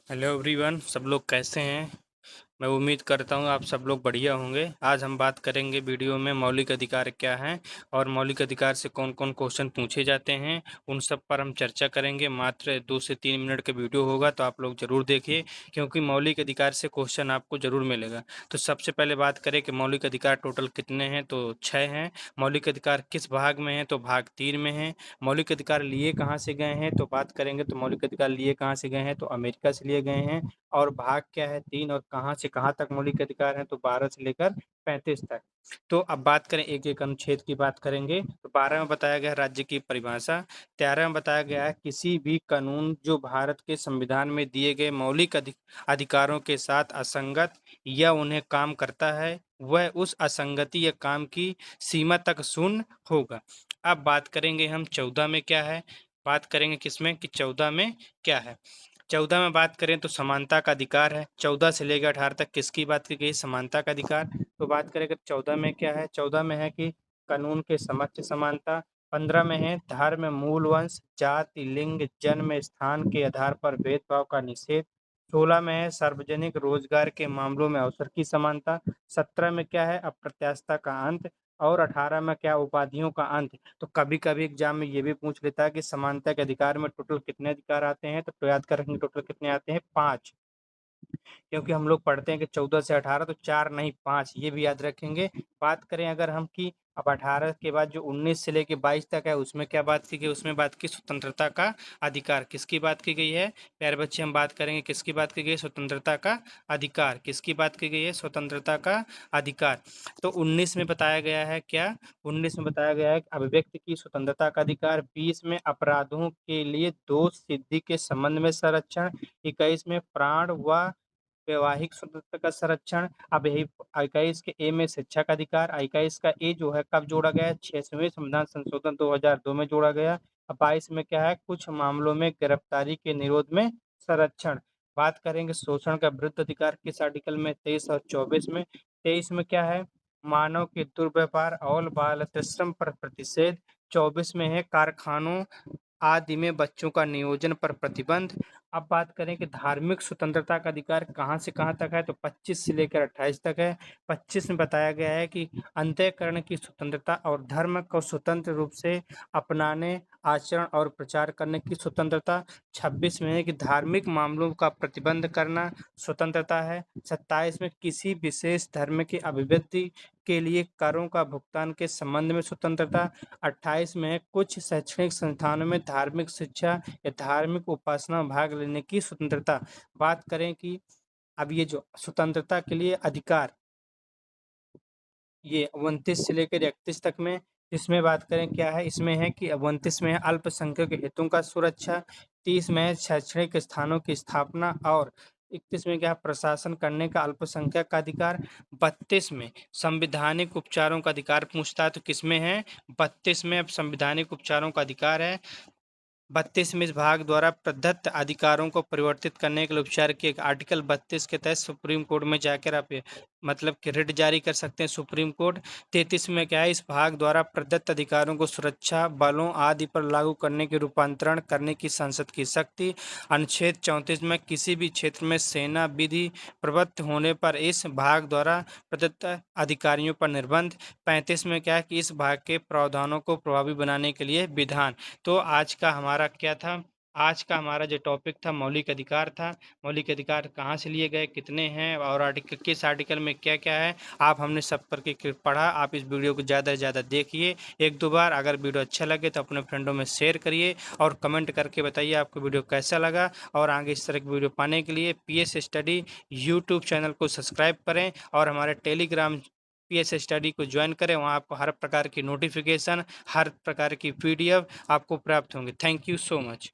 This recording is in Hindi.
हेलो एवरीवन, सब लोग कैसे हैं। मैं उम्मीद करता हूँ आप सब लोग बढ़िया होंगे। आज हम बात करेंगे वीडियो में मौलिक अधिकार क्या हैं और मौलिक अधिकार से कौन कौन क्वेश्चन पूछे जाते हैं, उन सब पर हम चर्चा करेंगे। मात्र 2 से 3 मिनट का वीडियो होगा, तो आप लोग ज़रूर देखिए, क्योंकि मौलिक अधिकार से क्वेश्चन आपको ज़रूर मिलेगा। तो सबसे पहले बात करें कि मौलिक अधिकार टोटल कितने हैं, तो 6 हैं। मौलिक अधिकार किस भाग में हैं, तो भाग 3 में हैं। मौलिक अधिकार लिए कहाँ से गए हैं, तो बात करेंगे तो मौलिक अधिकार लिए कहाँ से गए हैं, तो अमेरिका से लिए गए हैं। और भाग क्या है 3, और कहाँ से कहाँ तक मौलिक अधिकार हैं, तो 12 से लेकर 35 तक। तो अब बात करें एक एक अनुच्छेद की बात करेंगे। तो 12 में बताया गया है राज्य की परिभाषा। 13 में बताया गया है किसी भी कानून जो भारत के संविधान में दिए गए मौलिक अधिकारों के साथ असंगत या उन्हें काम करता है, वह उस असंगति या काम की सीमा तक शून्य होगा। अब बात करेंगे हम 14 में क्या है। बात करेंगे किसमें कि 14 में क्या है। 14 में बात करें तो समानता का अधिकार है। 14 से लेकर 18 तक किसकी बात की गई, समानता का अधिकार। तो बात करें कि 14 में क्या है। 14 में है कि कानून के समक्ष समानता। 15 में है धर्म, मूल वंश, जाति, लिंग, जन्म स्थान के आधार पर भेदभाव का निषेध। 16 में है सार्वजनिक रोजगार के मामलों में अवसर की समानता। 17 में क्या है अप्रत्याशितता का अंत। और 18 में क्या उपाधियों का अंत। तो कभी कभी एग्जाम में ये भी पूछ लेता है कि समानता के अधिकार में टोटल कितने अधिकार आते हैं, तो याद कर रखेंगे टोटल कितने आते हैं, 5। क्योंकि हम लोग पढ़ते हैं कि 14 से 18, तो 4 नहीं 5, ये भी याद रखेंगे। बात करें अगर हम कि अब 18 के बाद जो 19 से लेके 22 तक है, उसमें क्या बात की गई, उसमें बात की स्वतंत्रता का अधिकार। किसकी बात की गई है प्यारे बच्चे, हम बात करेंगे किसकी बात की गई है, स्वतंत्रता का अधिकार। किसकी बात की गई है, स्वतंत्रता का अधिकार। तो 19 में बताया गया है क्या, 19 में बताया गया है अभिव्यक्ति की स्वतंत्रता का अधिकार। 20 में अपराधों के लिए दोष सिद्धि के संबंध में संरक्षण। 21 में प्राण व वैवाहिक स्वतंत्रता का संरक्षण। अब यही 21 के ए में शिक्षा का अधिकार। 21 का ए जो है कब जोड़ा गया है, 6वें संविधान संशोधन 2002 में जोड़ा गया। अब 22 में क्या है, कुछ मामलों में गिरफ्तारी के निरोध में संरक्षण। बात करेंगे शोषण का विरुद्ध अधिकार किस आर्टिकल में, 23 और 24 में। 23 में क्या है, मानव के दुर्व्यवहार और बाल श्रम पर प्रतिषेध। 24 में है कारखानों आदि में बच्चों का नियोजन पर प्रतिबंध। अब बात करें कि धार्मिक स्वतंत्रता का अधिकार कहाँ से कहाँ तक है, तो 25 से लेकर 28 तक है। 25 में बताया गया है कि अंतःकरण की स्वतंत्रता और धर्म को स्वतंत्र रूप से अपनाने, आचरण और प्रचार करने की स्वतंत्रता। 26 में है कि धार्मिक मामलों का प्रतिबंध करना स्वतंत्रता है। 27 में किसी विशेष धर्म की अभिव्यक्ति के लिए करों का भुगतान के संबंध में स्वतंत्रता। 28 में है कुछ शैक्षणिक संस्थानों में धार्मिक शिक्षा या धार्मिक उपासना में भाग लेने की स्वतंत्रता। बात करें कि अब ये जो स्वतंत्रता के लिए अधिकार, ये 29 से लेकर 31 तक में, इसमें बात करें क्या है, इसमें है कि 29 में है अल्पसंख्यक हितों का सुरक्षा। 30 में है शैक्षणिक स्थानों की स्थापना। और 31 में क्या है प्रशासन करने का अल्पसंख्यक का अधिकार। 32 में संविधानिक उपचारों का अधिकार पूछता है, तो किसमें है, 32 में अब संविधानिक उपचारों का अधिकार है। 32 में इस भाग द्वारा प्रदत्त अधिकारों को परिवर्तित करने के लिए उपचार के आर्टिकल 32 के तहत सुप्रीम कोर्ट में जाकर आप मतलब कि रिट जारी कर सकते हैं सुप्रीम कोर्ट। 33 में क्या है, इस भाग द्वारा प्रदत्त अधिकारों को सुरक्षा बलों आदि पर लागू करने के रूपांतरण करने की संसद की शक्ति। अनुच्छेद 34 में किसी भी क्षेत्र में सेना विधि प्रवृत्त होने पर इस भाग द्वारा प्रदत्त अधिकारियों पर निर्बंध। 35 में क्या है कि इस भाग के प्रावधानों को प्रभावी बनाने के लिए विधान। तो आज का हमारा क्या था, आज का हमारा जो टॉपिक था मौलिक अधिकार था। मौलिक अधिकार कहाँ से लिए गए, कितने हैं और आर्टिकल किस आर्टिकल में क्या क्या है, आप हमने सब पर के पढ़ा। आप इस वीडियो को ज़्यादा से ज़्यादा देखिए, एक दो बार। अगर वीडियो अच्छा लगे तो अपने फ्रेंडों में शेयर करिए और कमेंट करके बताइए आपको वीडियो कैसा लगा। और आगे इस तरह की वीडियो पाने के लिए पीएस स्टडी यूट्यूब चैनल को सब्सक्राइब करें और हमारे टेलीग्राम पीएस स्टडी को ज्वाइन करें। वहाँ आपको हर प्रकार की नोटिफिकेशन, हर प्रकार की पीडीएफ आपको प्राप्त होंगे। Thank you so much.